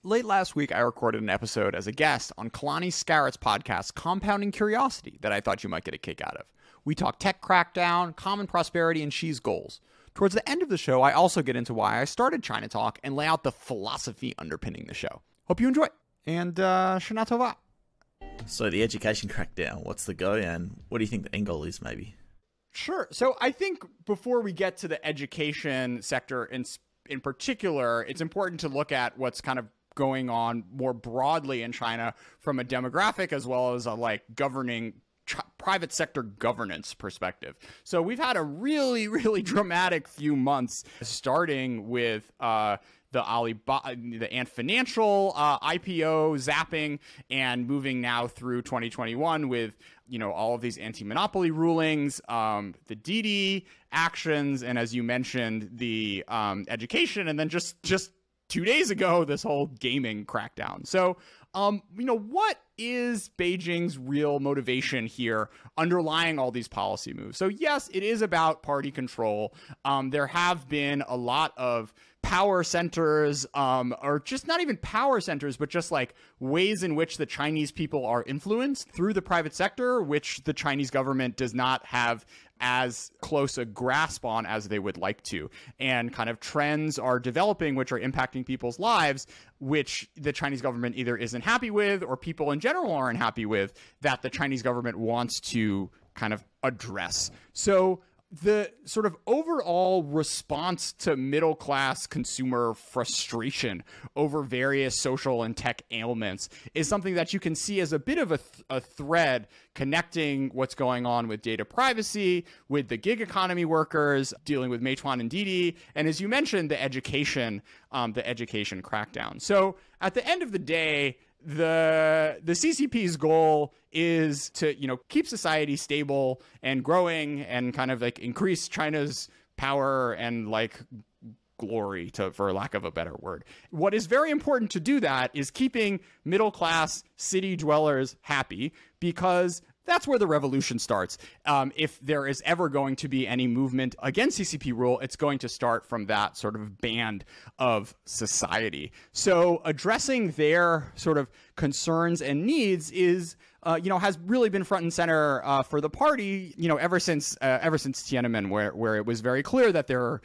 Late last week, I recorded an episode as a guest on Kalani Scarrett's podcast, Compounding Curiosity, that I thought you might get a kick out of. We talk tech crackdown, common prosperity, and Xi's goals. Towards the end of the show, I also get into why I started ChinaTalk and lay out the philosophy underpinning the show. Hope you enjoy. And Shana Tova. So the education crackdown, what's the go, and what do you think the end goal is, maybe? Sure. So I think before we get to the education sector in particular, it's important to look at what's kind of going on more broadly in China from a demographic as well as a governing private sector governance perspective. So we've had a really, really dramatic few months, starting with the Ant Financial IPO zapping, and moving now through 2021 with all of these anti-monopoly rulings, the Didi actions, and as you mentioned, the education, and then just 2 days ago, this whole gaming crackdown. So, what is Beijing's real motivation here underlying all these policy moves? So yes, it is about party control. There have been a lot of power centers, or just not even power centers, but just like ways in which the Chinese people are influenced through the private sector, which the Chinese government does not have as close a grasp on as they would like to. And kind of trends are developing which are impacting people's lives, which the Chinese government either isn't happy with, or people in general aren't happy with, that the Chinese government wants to kind of address. So the sort of overall response to middle-class consumer frustration over various social and tech ailments is something that you can see as a bit of a thread connecting what's going on with data privacy, with the gig economy workers, dealing with Meituan and Didi, and as you mentioned, the education crackdown. So at the end of the day, the CCP's goal is to keep society stable and growing and kind of increase China's power and glory, for lack of a better word. What is very important to do that is keeping middle class city dwellers happy, because that's where the revolution starts. If there is ever going to be any movement against CCP rule, it's going to start from that sort of band of society. So addressing their sort of concerns and needs is, has really been front and center for the party, ever since Tiananmen, where it was very clear that there,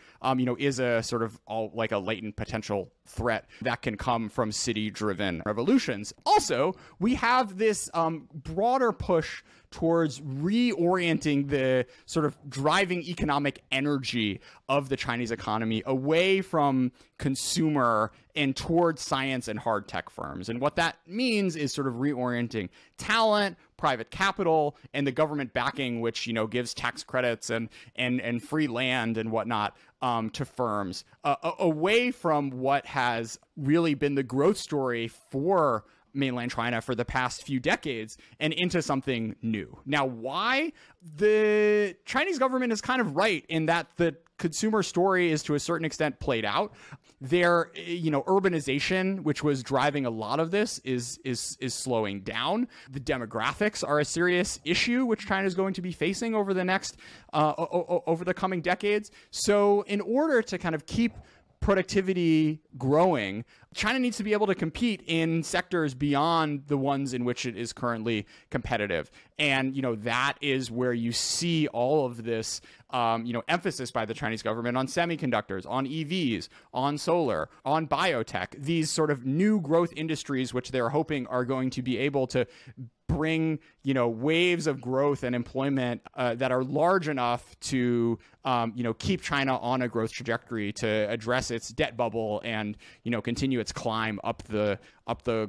is a sort of a latent potential threat that can come from city-driven revolutions. Also, we have this broader push towards reorienting the sort of driving economic energy of the Chinese economy away from consumer and towards science and hard tech firms. And what that means is sort of reorienting talent, private capital, and the government backing, which, gives tax credits and free land and whatnot to firms, away from what has really been the growth story for mainland China for the past few decades and into something new. Now, why? The Chinese government is kind of right in that the consumer story is to a certain extent played out. Their, urbanization, which was driving a lot of this, is slowing down. The demographics are a serious issue, which China is going to be facing over the next, over the coming decades. So in order to kind of keep productivity growing, China needs to be able to compete in sectors beyond the ones in which it is currently competitive. And, that is where you see all of this, emphasis by the Chinese government on semiconductors, on EVs, on solar, on biotech, these sort of new growth industries, which they're hoping are going to be able to bring, waves of growth and employment that are large enough to, keep China on a growth trajectory to address its debt bubble and, continue its climb up the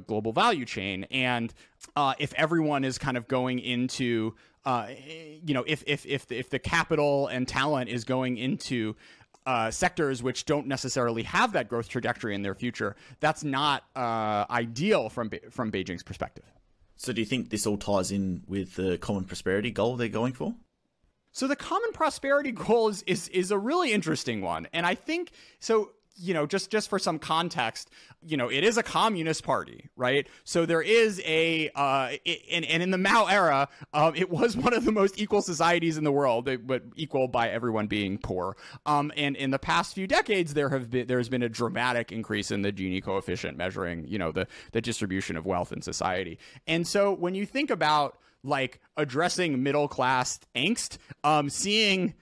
global value chain. And if everyone is kind of going into, if the capital and talent is going into sectors which don't necessarily have that growth trajectory in their future, that's not ideal from Beijing's perspective. So do you think this all ties in with the common prosperity goal they're going for? So the common prosperity goal is a really interesting one. And I think, so just for some context, it is a communist party, right? So there is and in the Mao era, it was one of the most equal societies in the world, but equal by everyone being poor. And in the past few decades, there's been a dramatic increase in the Gini coefficient measuring, the distribution of wealth in society. And so when you think about like addressing middle class angst, seeing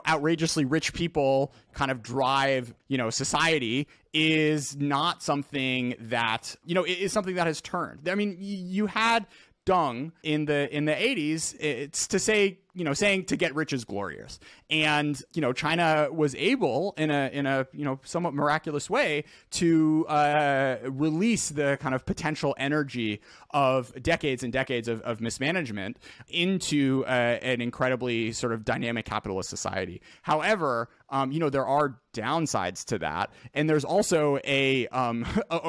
outrageously rich people kind of drive, society is not something that, is something that has turned. I mean, you had Deng in the 80s, it's to say, saying to get rich is glorious. And, China was able in a somewhat miraculous way to release the kind of potential energy of decades and decades of mismanagement into an incredibly sort of dynamic capitalist society. However, there are downsides to that. And there's also a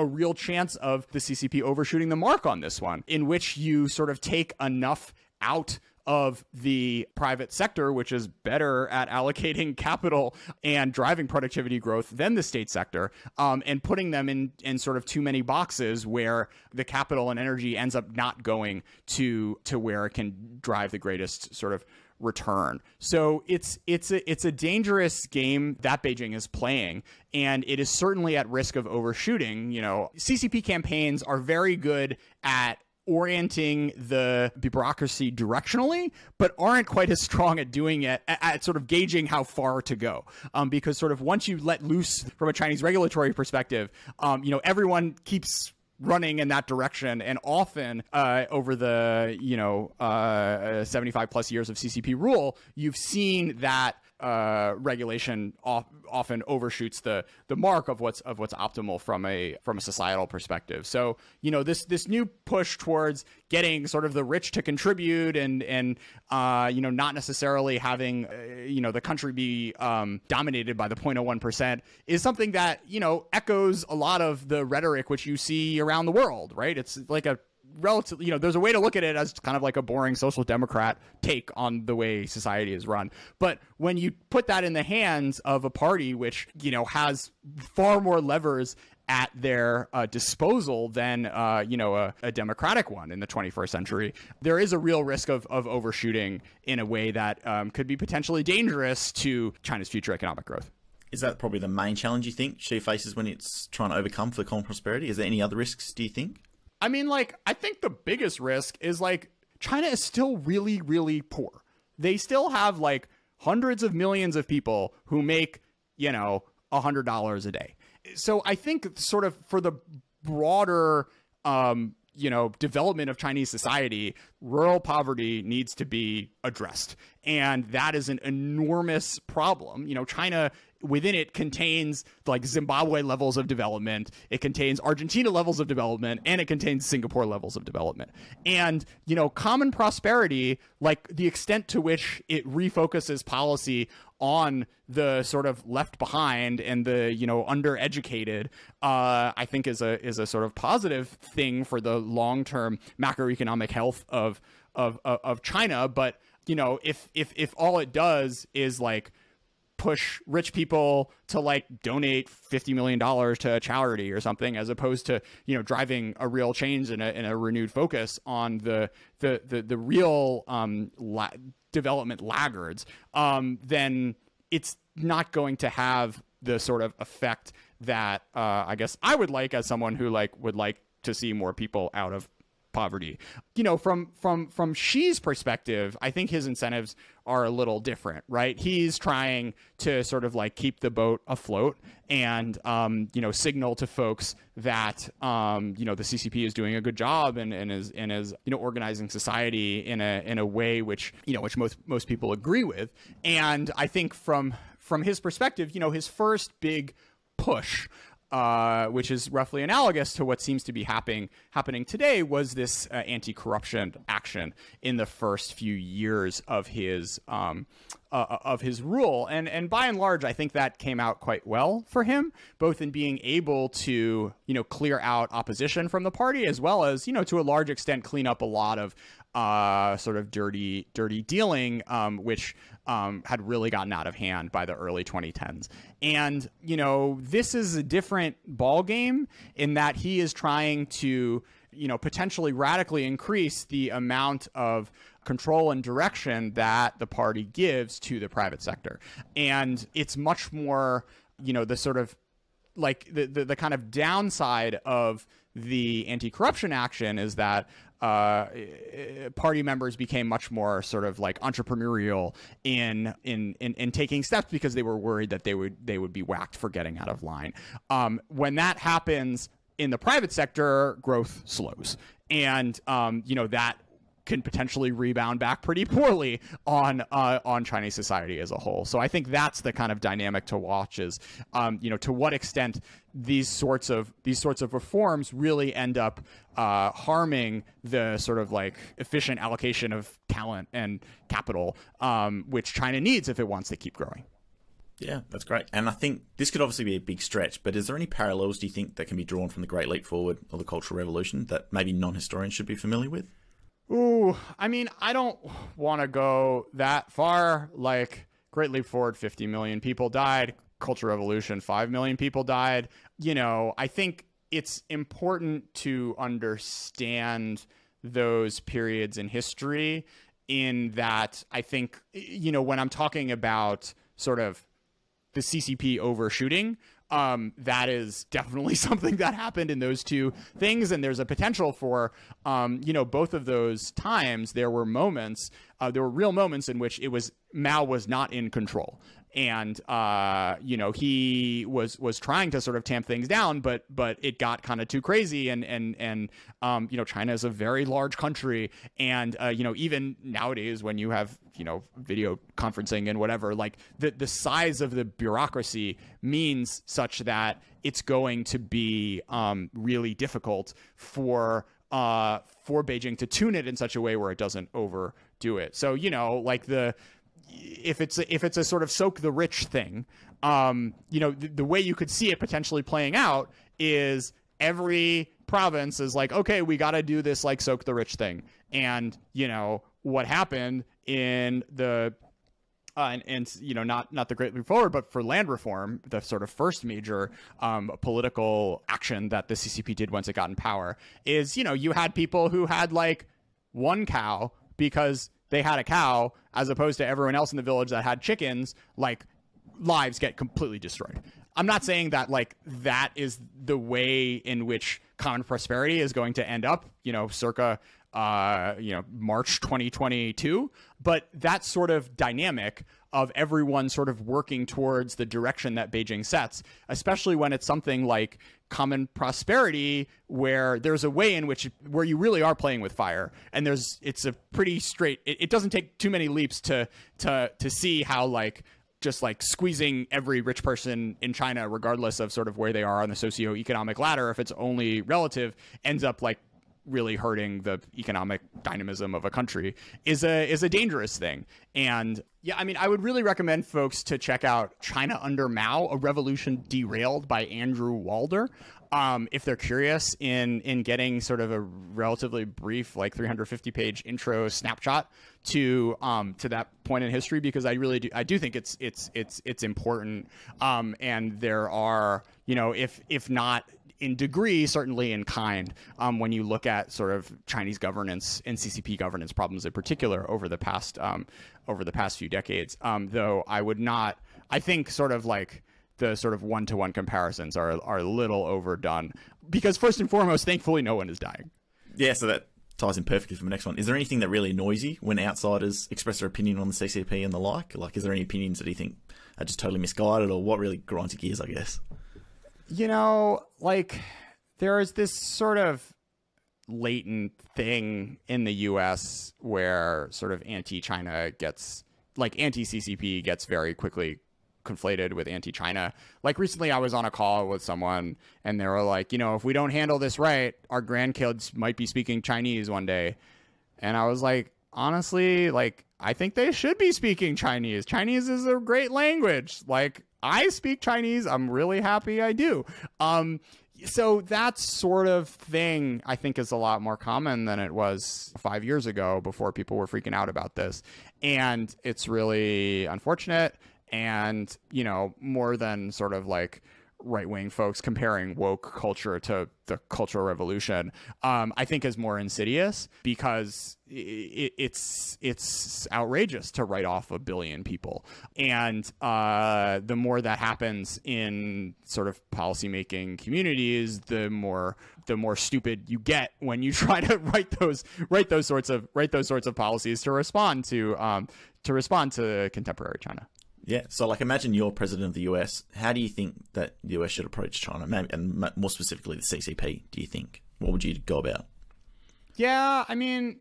real chance of the CCP overshooting the mark on this one, in which you sort of take enough out of the private sector, which is better at allocating capital and driving productivity growth than the state sector, and putting them in sort of too many boxes where the capital and energy ends up not going to where it can drive the greatest sort of return. So it's a dangerous game that Beijing is playing, and it is certainly at risk of overshooting. CCP campaigns are very good at orienting the bureaucracy directionally, but aren't quite as strong at doing it, at sort of gauging how far to go. Because sort of once you let loose from a Chinese regulatory perspective, everyone keeps running in that direction. And often over the 75 plus years of CCP rule, you've seen that regulation often overshoots the mark of what's optimal from a societal perspective. So this new push towards getting sort of the rich to contribute and not necessarily having the country be dominated by the 0.01% is something that echoes a lot of the rhetoric which you see around the world, right? It's like a relatively, there's a way to look at it as kind of like a boring social democrat take on the way society is run. But when you put that in the hands of a party which, has far more levers at their disposal than, a democratic one in the 21st century, there is a real risk of overshooting in a way that could be potentially dangerous to China's future economic growth. Is that probably the main challenge you think Xi faces when it's trying to overcome for common prosperity? Is there any other risks, do you think? I mean, I think the biggest risk is China is still really, really poor. They still have hundreds of millions of people who make, $100 a day. So I think sort of for the broader, development of Chinese society, rural poverty needs to be addressed. And that is an enormous problem. China within it contains Zimbabwe levels of development, it contains Argentina levels of development, and it contains Singapore levels of development. And, common prosperity, the extent to which it refocuses policy on the sort of left behind and the, undereducated, I think is a sort of positive thing for the long-term macroeconomic health of China. But, if all it does is push rich people to donate $50 million to a charity or something, as opposed to driving a real change and a renewed focus on the real development laggards, then it's not going to have the sort of effect that I guess I would like as someone who would like to see more people out of poverty. From Xi's perspective, I think his incentives are a little different, right? He's trying to sort of keep the boat afloat and, signal to folks that, the CCP is doing a good job and is organizing society in a way which most people agree with. And I think from his perspective, his first big push, which is roughly analogous to what seems to be happening today, was this anti-corruption action in the first few years of his of his rule. And by and large, I think that came out quite well for him, both in being able to, clear out opposition from the party, as well as, to a large extent, clean up a lot of sort of dirty dealing, which had really gotten out of hand by the early 2010s. And, this is a different ball game in that he is trying to, potentially radically increase the amount of control and direction that the party gives to the private sector. And it's much more, the sort of like the kind of downside of the anti-corruption action is that party members became much more sort of like entrepreneurial in taking steps because they were worried that they would be whacked for getting out of line. When that happens in the private sector, growth slows, and that can potentially rebound back pretty poorly on Chinese society as a whole. So I think that's the kind of dynamic to watch is, to what extent these sorts of reforms really end up harming the sort of like efficient allocation of talent and capital, which China needs if it wants to keep growing. Yeah, that's great. And I think this could obviously be a big stretch, but is there any parallels, do you think, that can be drawn from the Great Leap Forward or the Cultural Revolution that maybe non-historians should be familiar with? Ooh, I mean, I don't want to go that far. Like, Great Leap Forward, 50 million people died. Cultural Revolution, 5 million people died. I think it's important to understand those periods in history in that I think, when I'm talking about sort of the CCP overshooting, that is definitely something that happened in those two things. And there's a potential for, both of those times, there were real moments in which Mao was not in control. And, he was trying to sort of tamp things down, but it got kind of too crazy. And China is a very large country. And, even nowadays when you have, video conferencing and whatever, like the size of the bureaucracy means such that it's going to be really difficult for Beijing to tune it in such a way where it doesn't overdo it. So, like if it's a sort of soak the rich thing, the way you could see it potentially playing out is every province is like, okay, we got to do this like soak the rich thing. And, what happened in the not the Great Leap Forward, but for land reform, the sort of first major political action that the CCP did once it got in power is, you had people who had like one cow because they had a cow, as opposed to everyone else in the village that had chickens, like lives get completely destroyed. I'm not saying that like that is the way in which common prosperity is going to end up, circa March 2022, but that sort of dynamic of everyone sort of working towards the direction that Beijing sets, especially when it's something like common prosperity, where there's a way in which where you really are playing with fire, and it's a pretty straight. It doesn't take too many leaps to see how like just like squeezing every rich person in China, regardless of sort of where they are on the socioeconomic ladder, if it's only relative, ends up like really hurting the economic dynamism of a country is a dangerous thing. And yeah, I mean, I would really recommend folks to check out China Under Mao, A Revolution Derailed by Andrew Walder. If they're curious in getting sort of a relatively brief, like 350-page intro snapshot to that point in history, because I do think it's important. And there are, if not in degree, certainly in kind, when you look at sort of Chinese governance and CCP governance problems in particular over the past few decades. Though I think sort of like the sort of one-to-one comparisons are a little overdone, because first and foremost, thankfully, no one is dying. Yeah, so that ties in perfectly for the next one. Is there anything that really annoys you when outsiders express their opinion on the CCP and the like? Like, is there any opinions that you think are just totally misguided, or what really grinds your gears, I guess? Like there is this sort of latent thing in the U.S. where sort of anti-China anti-CCP gets very quickly conflated with anti-China. Like recently I was on a call with someone and they were like, if we don't handle this right, our grandkids might be speaking Chinese one day. And I was like, honestly, like, I think they should be speaking Chinese. Chinese is a great language. Like, I speak Chinese. I'm really happy I do. So that sort of thing, I think, is a lot more common than it was 5 years ago before people were freaking out about this. And it's really unfortunate. And, you know, more than sort of like right-wing folks comparing woke culture to the Cultural Revolution, I think is more insidious, because it's outrageous to write off 1 billion people. And the more that happens in sort of policymaking communities, the more stupid you get when you try to write those sorts of policies to respond to contemporary China. Yeah, so like imagine you're president of the US. How do you think that the US should approach China, and more specifically the CCP, do you think? What would you go about? Yeah, I mean,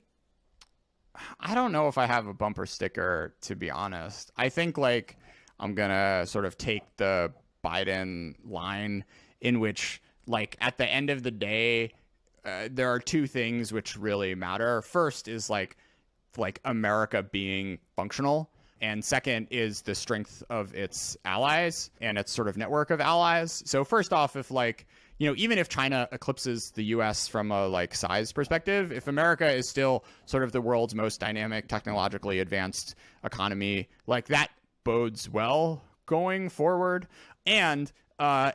I don't know if I have a bumper sticker, to be honest. I think like I'm going to sort of take the Biden line, in which like at the end of the day, there are two things which really matter. First is like America being functional. And second is the strength of its allies and its sort of network of allies. So first off, if like, you know, even if China eclipses the US from a like size perspective, if America is still sort of the world's most dynamic, technologically advanced economy, like that bodes well going forward. And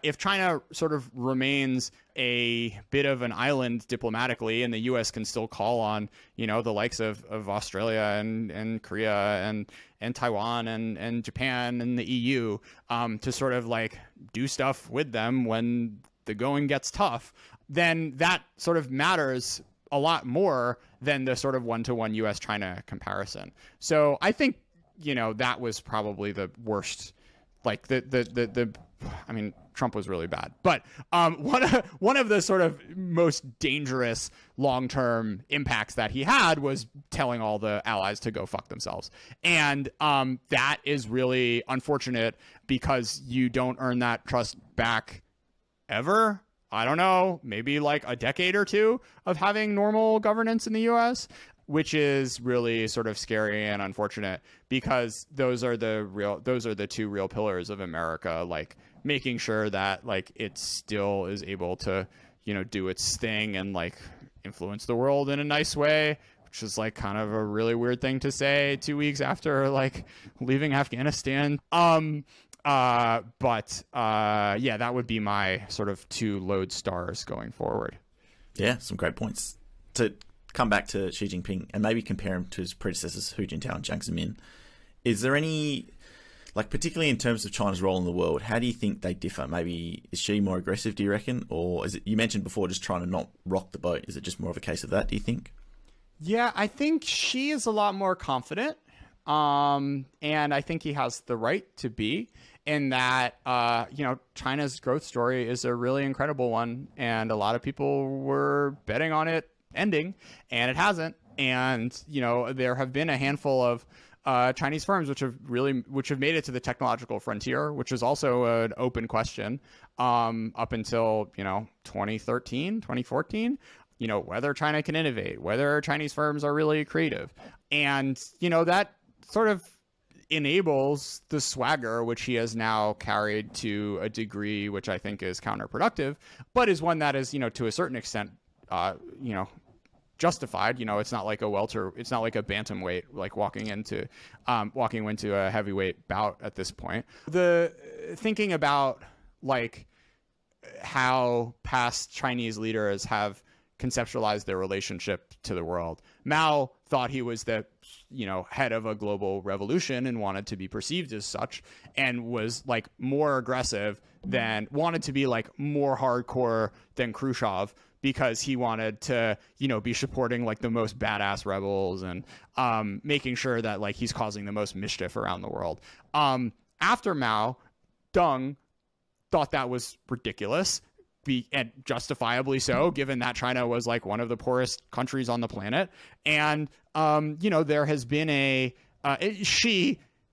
if China sort of remains a bit of an island diplomatically, and the U.S. can still call on, you know, the likes of Australia and Korea and Taiwan and Japan and the EU to sort of like do stuff with them when the going gets tough, then that sort of matters a lot more than the sort of one-to-one U.S.-China comparison. So I think, you know, that was probably the worst. Like I mean, Trump was really bad, but one of the sort of most dangerous long-term impacts that he had was telling all the allies to go fuck themselves. And that is really unfortunate, because you don't earn that trust back ever. I don't know, maybe like a decade or two of having normal governance in the U.S., which is really sort of scary and unfortunate, because those are the two real pillars of America, like making sure that like it still is able to, you know, do its thing and like influence the world in a nice way, which is like kind of a really weird thing to say 2 weeks after like leaving Afghanistan. Yeah, that would be my sort of two lodestars going forward. Yeah, some great points. To come back to Xi Jinping and maybe compare him to his predecessors, Hu Jintao and Jiang Zemin, is there any, like particularly in terms of China's role in the world, how do you think they differ? Maybe is Xi more aggressive, do you reckon? Or is it, you mentioned before, just trying to not rock the boat? Is it just more of a case of that, do you think? Yeah, I think Xi is a lot more confident. And I think he has the right to be, in that, you know, China's growth story is a really incredible one. And a lot of people were betting on it ending, and it hasn't. And, you know, there have been a handful of Chinese firms which have made it to the technological frontier, which is also an open question up until, you know, 2013, 2014, you know, whether China can innovate, whether Chinese firms are really creative. And, you know, that sort of enables the swagger, which he has now carried to a degree which I think is counterproductive, but is one that is, you know, to a certain extent, you know, justified. You know, it's not like it's not like a bantamweight, like walking into a heavyweight bout at this point. The thinking about like how past Chinese leaders have conceptualized their relationship to the world. Mao thought he was the, you know, head of a global revolution and wanted to be perceived as such, and was like more aggressive wanted to be like more hardcore than Khrushchev, because he wanted to, you know, be supporting like the most badass rebels and making sure that like he's causing the most mischief around the world. After Mao, Deng thought that was ridiculous, and justifiably so, given that China was like one of the poorest countries on the planet. And, you know, there has been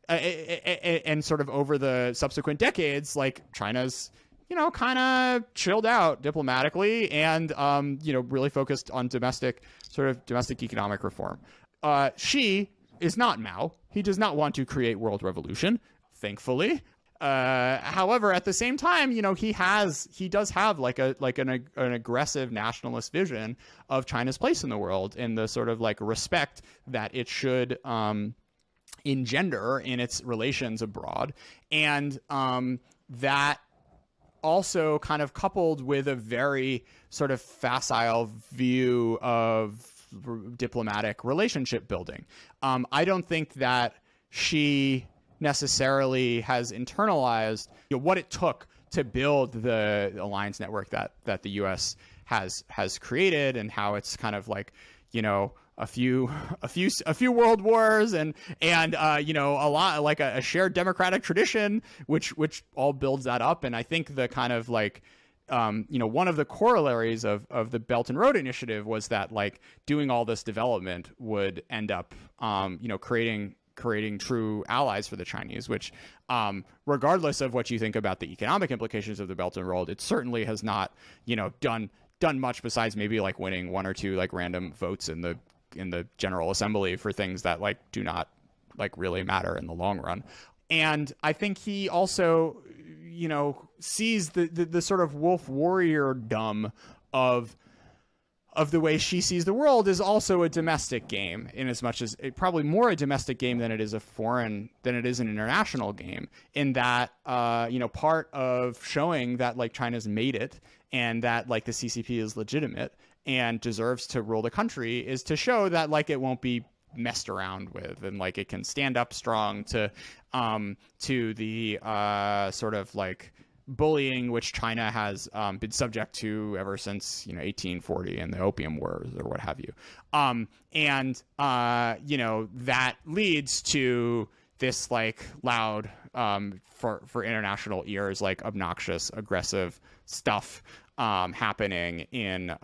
and sort of over the subsequent decades, like China's, you know, kind of chilled out diplomatically and, you know, really focused on domestic economic reform. Xi is not Mao. He does not want to create world revolution, thankfully. However, at the same time, you know, he does have like an aggressive nationalist vision of China's place in the world and the sort of like respect that it should engender in its relations abroad. And that also kind of coupled with a very sort of facile view of diplomatic relationship building. I don't think that she necessarily has internalized, you know, what it took to build the alliance network that the U.S. has created, and how it's kind of like, you know, a few world wars and you know, a lot like a shared democratic tradition, which all builds that up. And I think the kind of like you know, one of the corollaries of the Belt and Road Initiative was that like doing all this development would end up you know, creating true allies for the Chinese, which regardless of what you think about the economic implications of the Belt and Road, it certainly has not, you know, done much besides maybe like winning one or two like random votes in the General Assembly for things that like do not like really matter in the long run. And I think he also, you know, sees the sort of wolf warrior-dom of the way she sees the world is also a domestic game, in as much as probably more a domestic game than it is an international game, in that you know, part of showing that like China's made it and that like the CCP is legitimate and deserves to rule the country is to show that like it won't be messed around with, and like it can stand up strong to the sort of like bullying which China has been subject to ever since, you know, 1840 and the Opium Wars or what have you. And you know, that leads to this like loud for international ears like obnoxious, aggressive stuff happening in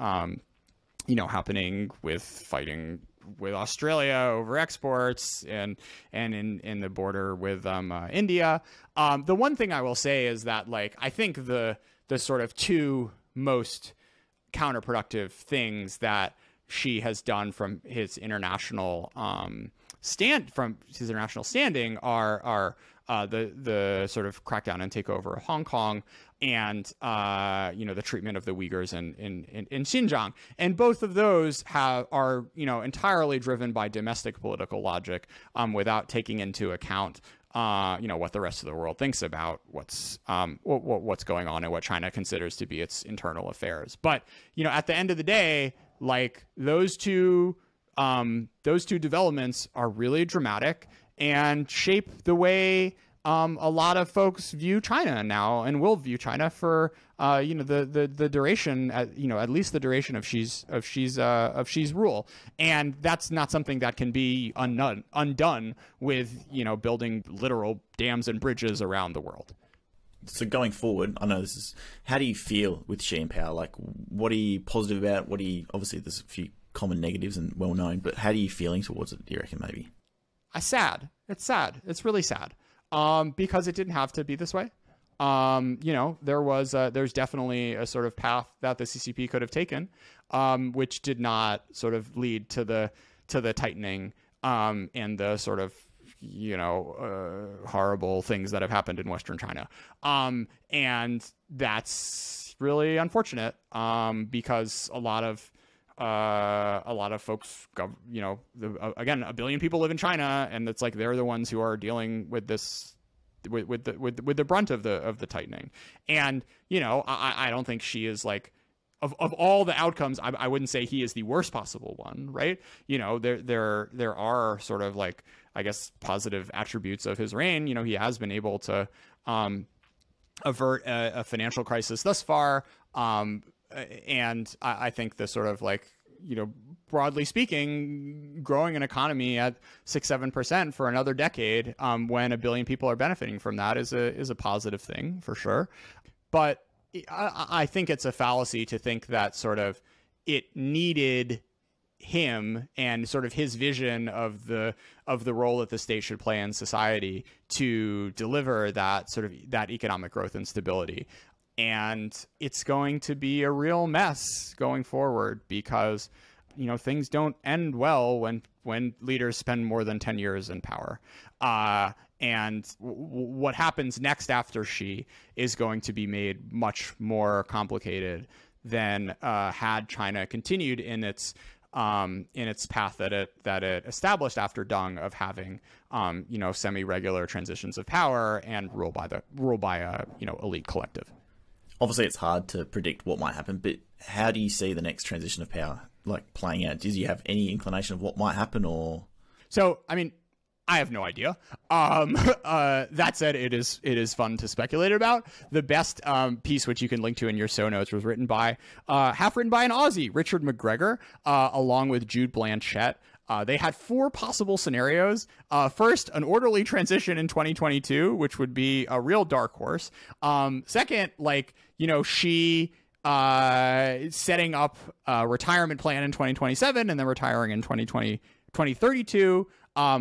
you know, happening with fighting with Australia over exports and in the border with India. The one thing I will say is that like I think the sort of two most counterproductive things that Xi has done from his international standing are the sort of crackdown and takeover of Hong Kong, and you know, the treatment of the Uyghurs in Xinjiang. And both of those are you know, entirely driven by domestic political logic, without taking into account you know, what the rest of the world thinks about what's going on and what China considers to be its internal affairs. But you know, at the end of the day, like those two developments are really dramatic and shape the way a lot of folks view China now, and will view China for you know, the duration, you know, at least the duration of Xi's rule. And that's not something that can be undone with, you know, building literal dams and bridges around the world. So going forward, I know this is, how do you feel with Xi in power? Like, what are you positive about? Obviously there's a few common negatives and well known, but how are you feeling towards it, do you reckon, maybe? It's sad. It's really sad. Because it didn't have to be this way. You know, there's definitely a sort of path that the CCP could have taken, which did not sort of lead to the tightening, and the sort of, you know, horrible things that have happened in Western China. And that's really unfortunate, because a lot of folks, you know, again, 1 billion people live in China, and it's like they're the ones who are dealing with this, with the brunt of the tightening. And you know, I don't think Xi is like, of all the outcomes, I wouldn't say he is the worst possible one, right? You know, there are sort of like, I guess, positive attributes of his reign. You know, he has been able to avert a financial crisis thus far. And I think the sort of like, you know, broadly speaking, growing an economy at 6-7% for another decade, when 1 billion people are benefiting from that is a positive thing for sure. But I think it's a fallacy to think that sort of it needed him and sort of his vision of the role that the state should play in society to deliver that sort of that economic growth and stability. And it's going to be a real mess going forward, because things don't end well when leaders spend more than 10 years in power. And what happens next after Xi is going to be made much more complicated than had China continued in its path that it established after Deng of having semi-regular transitions of power and rule by a elite collective. Obviously, it's hard to predict what might happen, but how do you see the next transition of power playing out? Do you have any inclination of what might happen, or? So, I mean, I have no idea. That said, it is fun to speculate about. The best piece, which you can link to in your show notes, was written by an Aussie, Richard McGregor, along with Jude Blanchett. They had 4 possible scenarios. First, an orderly transition in 2022, which would be a real dark horse. Second, Xi setting up a retirement plan in 2027 and then retiring in 2032.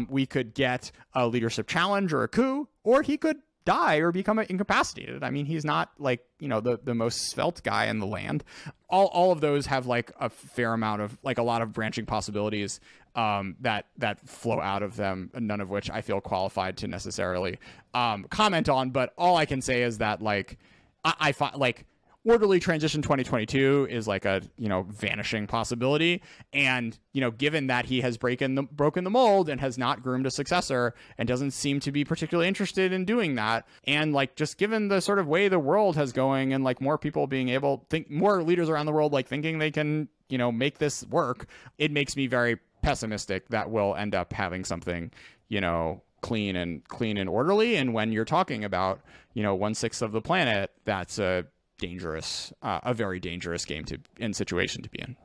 We could get a leadership challenge or a coup, or he could die or become incapacitated. I mean, he's not the most svelte guy in the land. All of those have a fair amount of a lot of branching possibilities that flow out of them, none of which I feel qualified to necessarily comment on. But all I can say is that I find orderly transition 2022 is a vanishing possibility, and given that he has broken the mold and has not groomed a successor and doesn't seem to be particularly interested in doing that, and just given the sort of way the world has going and more people being more leaders around the world thinking they can make this work, it makes me very pessimistic that we'll end up having something clean and orderly. And when you're talking about 1/6 of the planet, that's a very dangerous game and situation to be in.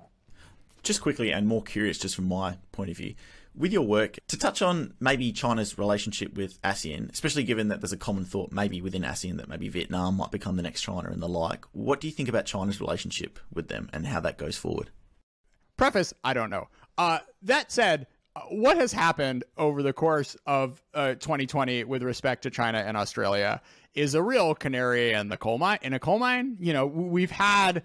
Just quickly, and more curious just from my point of view, with your work, to touch on maybe China's relationship with ASEAN, especially given that there's a common thought maybe within ASEAN that maybe Vietnam might become the next China and the like. What do you think about China's relationship with them and how that goes forward? Preface, I don't know. That said, what has happened over the course of 2020 with respect to China and Australia is a real canary in a coal mine. We've had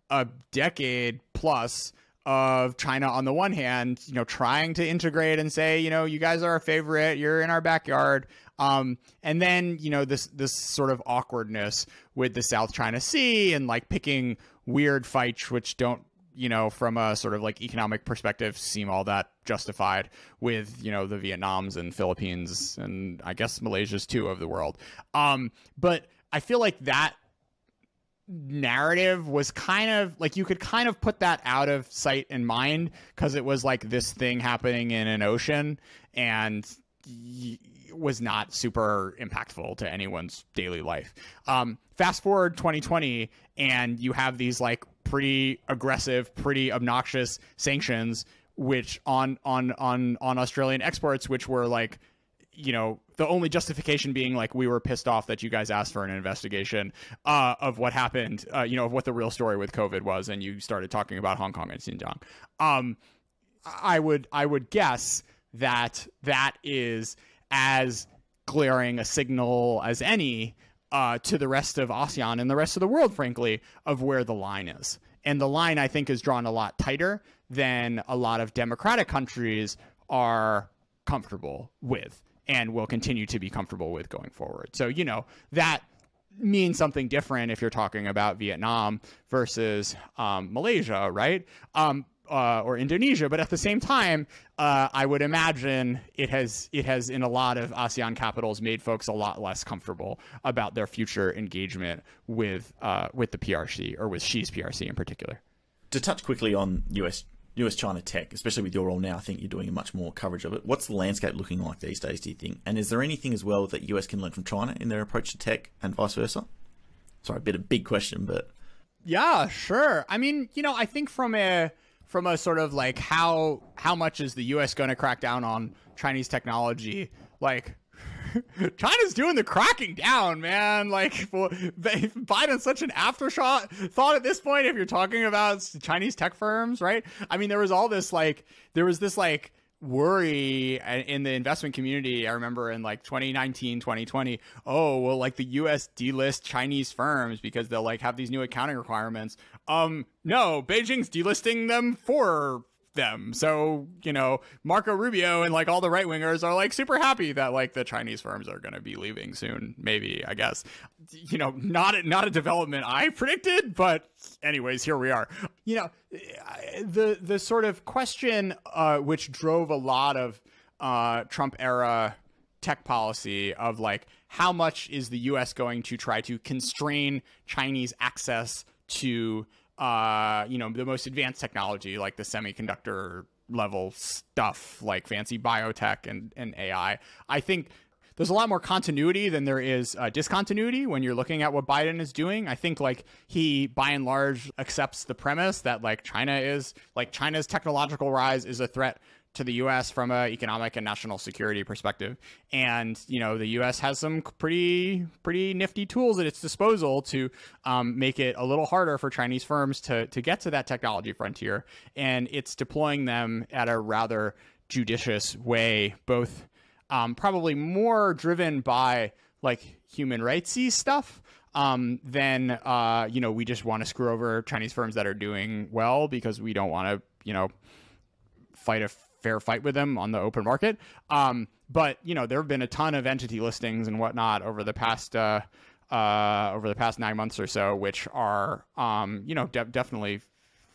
a decade plus of China on the one hand, trying to integrate and say, you guys are our favorite, you're in our backyard. And then, this sort of awkwardness with the South China Sea and picking weird fights, which don't, from a sort of economic perspective, seem all that justified with, the Vietnams and Philippines and I guess Malaysia's too of the world. But I feel like that narrative was kind of you could kind of put that out of sight and mind because it was this thing happening in an ocean and was not super impactful to anyone's daily life. Fast forward 2020 and you have these pretty aggressive, pretty obnoxious sanctions, which on Australian exports, which were the only justification being we were pissed off that you guys asked for an investigation of what happened, of what the real story with COVID was, and you started talking about Hong Kong and Xinjiang. I would guess that is as glaring a signal as any to the rest of ASEAN and the rest of the world, frankly, of where the line is. And the line, I think, is drawn a lot tighter than a lot of democratic countries are comfortable with and will continue to be comfortable with going forward. So, that means something different if you're talking about Vietnam versus Malaysia, right? Or Indonesia. But at the same time, I would imagine it has in a lot of ASEAN capitals made folks a lot less comfortable about their future engagement with the PRC, or with Xi's PRC in particular. To touch quickly on US-China tech, especially with your role now, I think you're doing much more coverage of it. What's the landscape looking like these days, do you think? And is there anything as well that US can learn from China in their approach to tech and vice versa? Sorry, a big question, but... Yeah, sure. I mean, I think from a sort of how much is the US going to crack down on Chinese technology? China's doing the cracking down, man. Biden's such an aftershock thought at this point if you're talking about Chinese tech firms, right? I mean, there was all this worry in the investment community. I remember in 2019, 2020, will the US delist Chinese firms because they'll have these new accounting requirements. No, Beijing's delisting them for them. So, Marco Rubio and like all the right wingers are like super happy that like the Chinese firms are going to be leaving soon. Maybe, I guess, not a development I predicted, but anyways, here we are. The sort of question which drove a lot of Trump era tech policy of like, how much is the US going to try to constrain Chinese access to the most advanced technology, like the semiconductor level stuff, like fancy biotech and AI. I think there's a lot more continuity than there is discontinuity when you're looking at what Biden is doing. I think like he, by and large, accepts the premise that like China's technological rise is a threat to the U.S. from an economic and national security perspective. And, the U.S. has some pretty nifty tools at its disposal to make it a little harder for Chinese firms to get to that technology frontier. And it's deploying them at a rather judicious way, both probably more driven by like human rightsy stuff than, we just want to screw over Chinese firms that are doing well because we don't want to, fight a fair fight with them on the open market. But there have been a ton of entity listings and whatnot over the past 9 months or so, which are definitely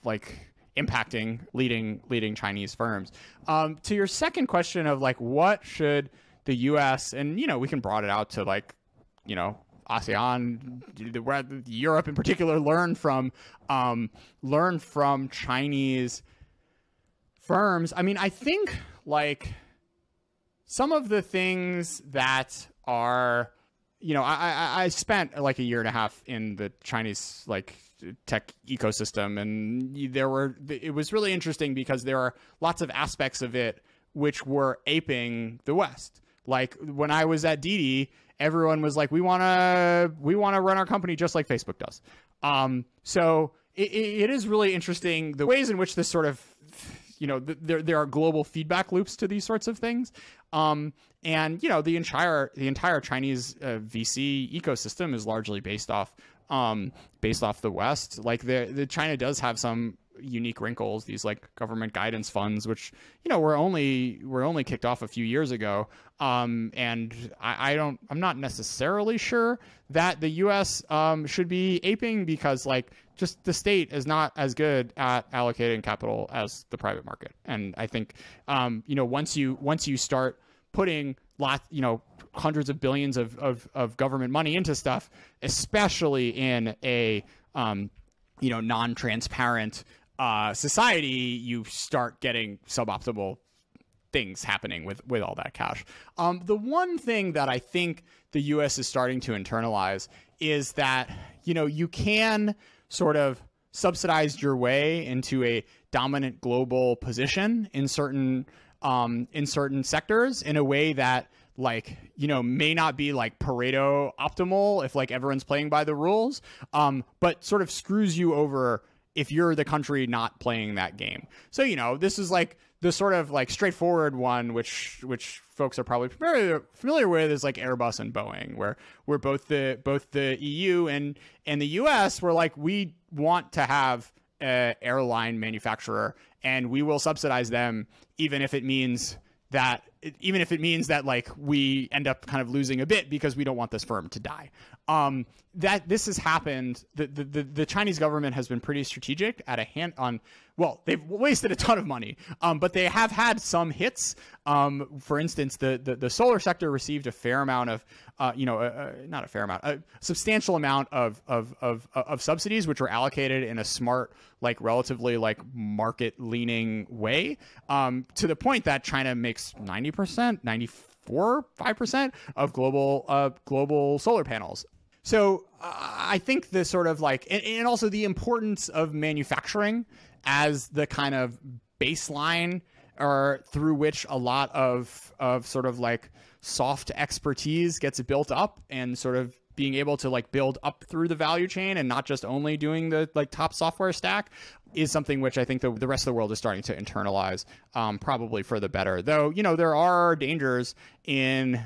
like impacting leading Chinese firms. To your second question of like, what should the U.S. and we can broaden it out to like ASEAN, Europe in particular, learn from Chinese firms. I mean, I think like some of the things that are, I spent like a year and a half in the Chinese like tech ecosystem, and it was really interesting because there are lots of aspects of it which were aping the West. Like when I was at Didi, everyone was like, we want to run our company just like Facebook does. So it is really interesting the ways in which this sort of, there are global feedback loops to these sorts of things. And, the entire Chinese VC ecosystem is largely based off the West. Like the China does have some unique wrinkles, these like government guidance funds, which, were only kicked off a few years ago. And I'm not necessarily sure that the US should be aping, because like just the state is not as good at allocating capital as the private market. And I think, once you start putting hundreds of billions of government money into stuff, especially in a, non-transparent society, you start getting suboptimal things happening with all that cash. The one thing that I think the U.S. is starting to internalize is that, you can sort of subsidize your way into a dominant global position in certain sectors in a way that like, may not be like Pareto optimal if like everyone's playing by the rules, but sort of screws you over if you're the country not playing that game. So, this is like the sort of like straightforward one, which folks are probably familiar with, is like Airbus and Boeing, where both the EU and the US were like, we want to have an airline manufacturer and we will subsidize them, even if it means that like we end up kind of losing a bit because we don't want this firm to die. That this has happened. The Chinese government has been pretty strategic at a hand on. Well, they've wasted a ton of money, but they have had some hits. For instance, the solar sector received a fair amount of, not a fair amount, a substantial amount of subsidies, which were allocated in a smart, like relatively like market leaning way, to the point that China makes 90%, 5% of global solar panels. So I think the sort of like, and also the importance of manufacturing as the kind of baseline or through which a lot of sort of like soft expertise gets built up, and sort of being able to like build up through the value chain and not just only doing the like top software stack, is something which I think the rest of the world is starting to internalize, probably for the better. Though, there are dangers in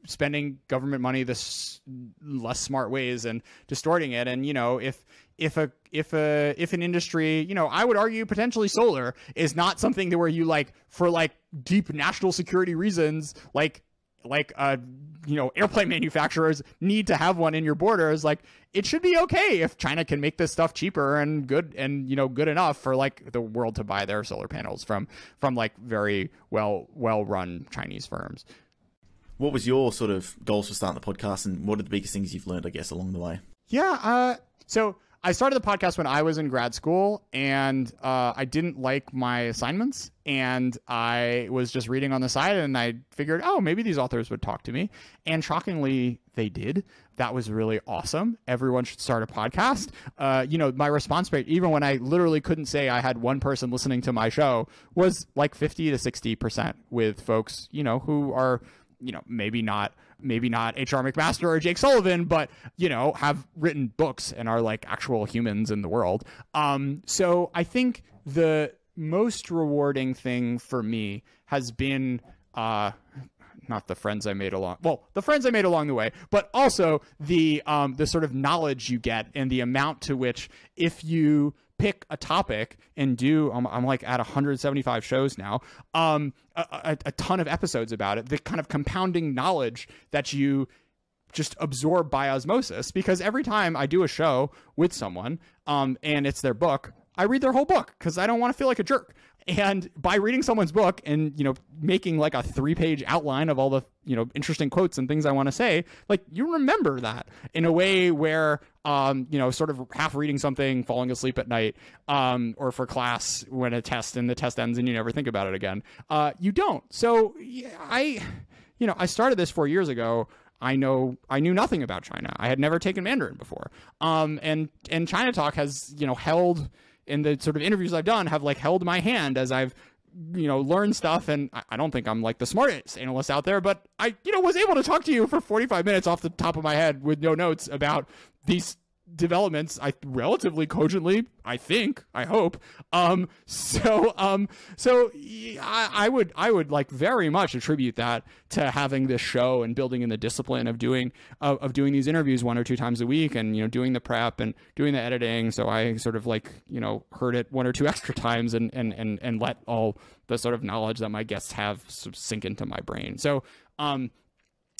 spending government money this less smart ways and distorting it. And, if if an industry, you know, I would argue potentially solar is not something that where you like for like deep national security reasons, like you know, airplane manufacturers need to have one in your borders. Like, it should be okay if China can make this stuff cheaper and good and, you know, good enough for like the world to buy their solar panels from like very well run Chinese firms. What was your sort of goals for starting the podcast, and what are the biggest things you've learned, I guess, along the way? Yeah. So I started the podcast when I was in grad school, and I didn't like my assignments, and I was just reading on the side, and I figured, oh, maybe these authors would talk to me. And shockingly, they did. That was really awesome. Everyone should start a podcast. You know, my response rate, even when I literally couldn't say I had one person listening to my show, was like 50 to 60% with folks, you know, who are, you know, maybe not H.R. McMaster or Jake Sullivan, but, you know, have written books and are like actual humans in the world. So I think the most rewarding thing for me has been not the friends I made along the way, but also the sort of knowledge you get and the amount to which, if you pick a topic and do, I'm like at 175 shows now, a ton of episodes about it, the kind of compounding knowledge that you just absorb by osmosis, because every time I do a show with someone and it's their book, I read their whole book because I don't want to feel like a jerk. And by reading someone's book and, you know, making like a 3-page outline of all the, you know, interesting quotes and things I want to say, like, you remember that in a way where, you know, sort of half reading something, falling asleep at night, or for class when a test and the test ends and you never think about it again. You don't. So I started this 4 years ago. I knew nothing about China. I had never taken Mandarin before. And ChinaTalk has, you know, held, in the sort of interviews I've done, have like held my hand as I've, you know, learned stuff. And I don't think I'm like the smartest analyst out there, but I, you know, was able to talk to you for 45 minutes off the top of my head with no notes about these developments, I relatively cogently, I hope. So I would like very much attribute that to having this show and building in the discipline of doing these interviews 1 or 2 times a week, and, you know, doing the prep and doing the editing. So I sort of like, you know, heard it 1 or 2 extra times and let all the sort of knowledge that my guests have sort of sink into my brain. So,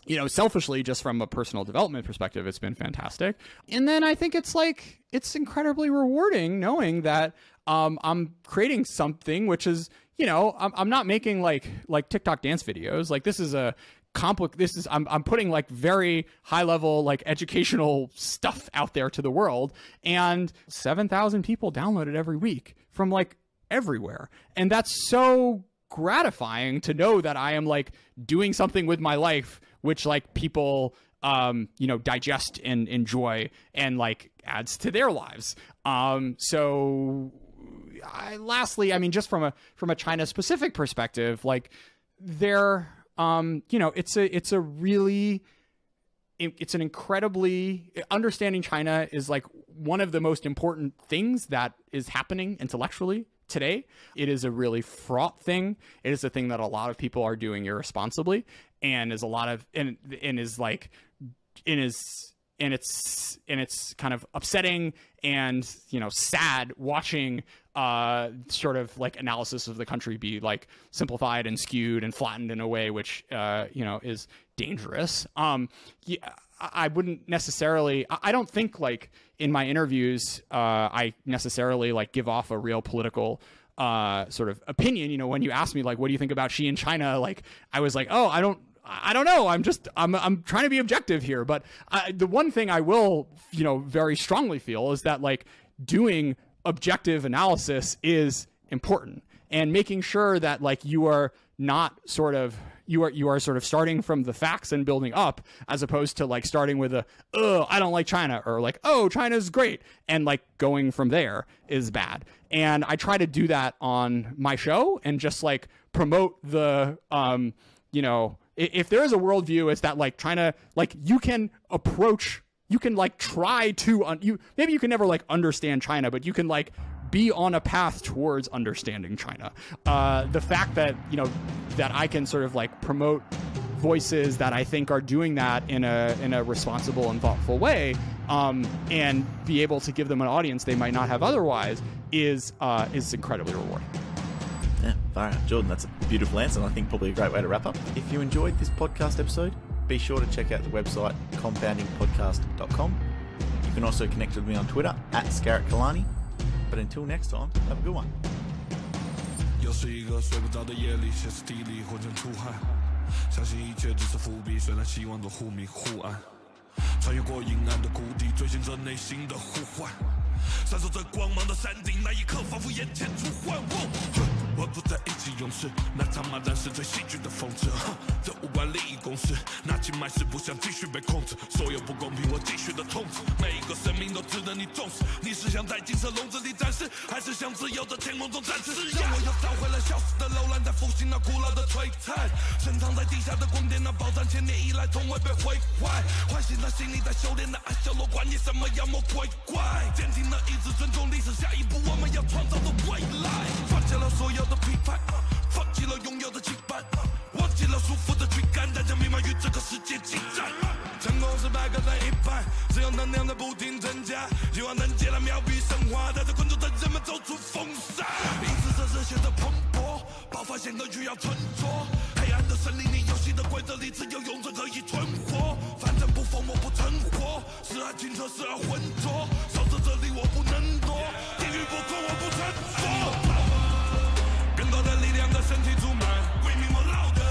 you know, selfishly, just from a personal development perspective, it's been fantastic. And then I think it's incredibly rewarding knowing that I'm creating something which is, you know, I'm not making like TikTok dance videos. Like, this is I'm putting like very high level, like educational stuff out there to the world, and 7,000 people download it every week from like everywhere. And that's so gratifying to know that I am like doing something with my life which like people you know, digest and enjoy and like adds to their lives. So lastly, I mean, just from a China specific perspective, like there, you know, it's an incredibly, understanding China is like one of the most important things that is happening intellectually today. It is a really fraught thing. It is a thing that a lot of people are doing irresponsibly, and is a lot of and it's kind of upsetting and, you know, sad watching sort of like analysis of the country be like simplified and skewed and flattened in a way which you know, is dangerous. Yeah, I wouldn't necessarily, I don't think like in my interviews I necessarily like give off a real political sort of opinion. You know, when you ask me like, what do you think about Xi in China? Like, I was like, oh, I don't know. I'm trying to be objective here. But the one thing I will, you know, very strongly feel is that like doing objective analysis is important, and making sure that like you are not sort of, you are sort of starting from the facts and building up, as opposed to like starting with I don't like China, or like, oh, China's great, and like going from there is bad. And I try to do that on my show and just like promote the, you know, if there is a worldview, it's that like China, like you can like try to, maybe you can never like understand China, but you can like be on a path towards understanding China. The fact that, you know, that I can sort of like promote voices that I think are doing that in a responsible and thoughtful way, and be able to give them an audience they might not have otherwise is incredibly rewarding. Yeah, far out. Jordan, that's a beautiful answer, and I think probably a great way to wrap up. If you enjoyed this podcast episode, be sure to check out the website compoundingpodcast.com. You can also connect with me on Twitter @ScarrettKalani. But until next time, have a good one. 又是一个睡不着的夜里，歇斯底里，浑身出汗，相信一切只是伏笔，虽然希望都忽明忽暗，穿越过阴暗的谷底，追寻着内心的呼唤，闪烁着光芒的山顶，那一刻仿佛眼前出幻。我不再意气用事，那场骂战是最戏剧的讽刺。这无关利益公式，拿起麦是不想继续被控制，所有不公平我继续的痛斥，每一个生命都值得你重视。你是想在金色笼子里展示，还是想自由的天空中展翅？让我又找回了消失的楼兰，再复兴那古老的璀璨，深藏在地下的宫殿，那宝藏千年以来从未被毁坏，唤醒了心里在修炼的阿修罗，管你什么妖魔鬼怪，坚定了意志，尊重历史，下一步我们要创造的未来，放下了所有的批判，放弃了拥有的羁绊，忘记了束缚的躯干，大家明白与这个世界激战。成功失败各占一半，只有能量在不停增加，希望能借来妙笔生花，带着困住的人们走出风沙。因此这热血的蓬勃，爆发显得需要沉着。黑暗的森林里，游戏的规则里，只有勇者可以存活。反正不疯我不成活，时而清澈时而浑浊，守着这里我不能躲，地狱不空我不成佛。更多的力量在身体充满，为名我老的，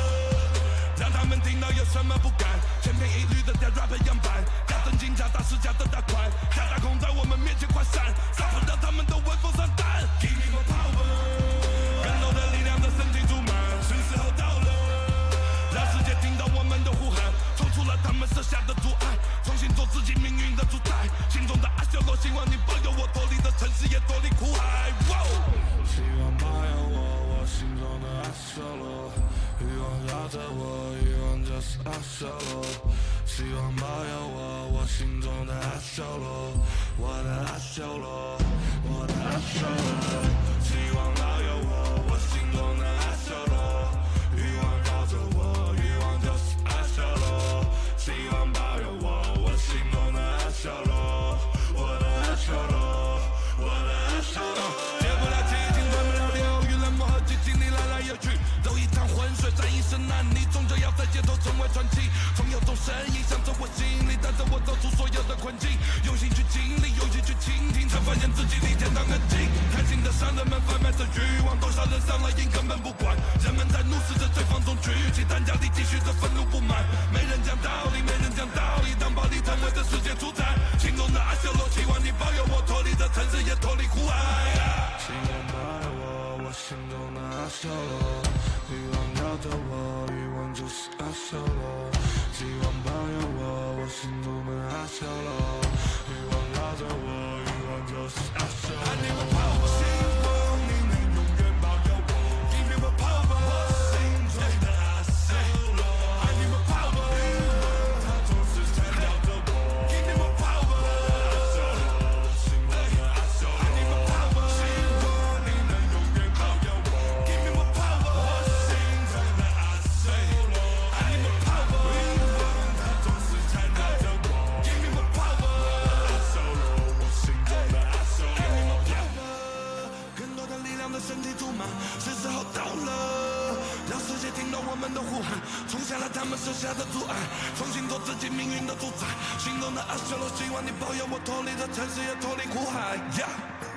让他们听到有什么不敢，千篇一律的掉 rap 样板，假正经假大师假的大款，假大空在我们面前快闪，杀不掉他们的闻风丧胆。Give me more power， 更多的力量在身体充满，是时候到了，让世界听到我们的呼喊，冲出了他们设下的阻碍，重新做自己命运的主宰，心中的阿修罗，希望你保佑我脱离的城市也脱离苦海。希望保佑我心中的阿修罗，欲望绕着我，欲望就是阿修罗。希望保佑我心中的阿修罗，我的阿修罗，我的阿修罗。希望保佑我心中的阿修罗，欲望绕着我，欲望就是阿修罗。希望保佑我心中的阿修罗，我的阿修罗，我的阿修罗。都一滩浑水，战一生难离，终究要在街头成为传奇。总有种声音响着我心里，带着我走出所有的困境。用心去经历，用心去倾听，才发现自己离天堂很近。开心的商人们贩卖着欲望，多少人上了瘾根本不管。人们在怒视着对方中举起担架里，继续着愤怒不满。没人讲道理，没人讲道理，当暴力成为这世界主宰。心中的阿修罗，希望你保佑我脱离这城市，也脱离苦海。希望保佑我心中的阿修罗，欲望绕着我，欲望就是阿修罗。希望保佑我心中的阿修罗，欲望绕着我，欲望就是阿修罗。I need more power， 希望你能永远保佑我。Give me more power， 我心中的阿修罗。I need more power， 欲望它总是缠绕着我。Give me more power， 阿修罗，我心中的阿修罗。I need more power， 希望你能永远保佑我。Give me more power， 我心中的阿修罗。I need more power， 欲望它总是缠绕着我。Give me more power， 阿修罗，我心中的阿修罗。I need more power， 更多的力量在身体充满，是时候到了，让世界听到我们的呼喊，冲下了他们设下的阻碍，重新做自己命运的主宰。心中的阿修罗，希望你保佑我脱离这城市，也脱离苦海。Yeah。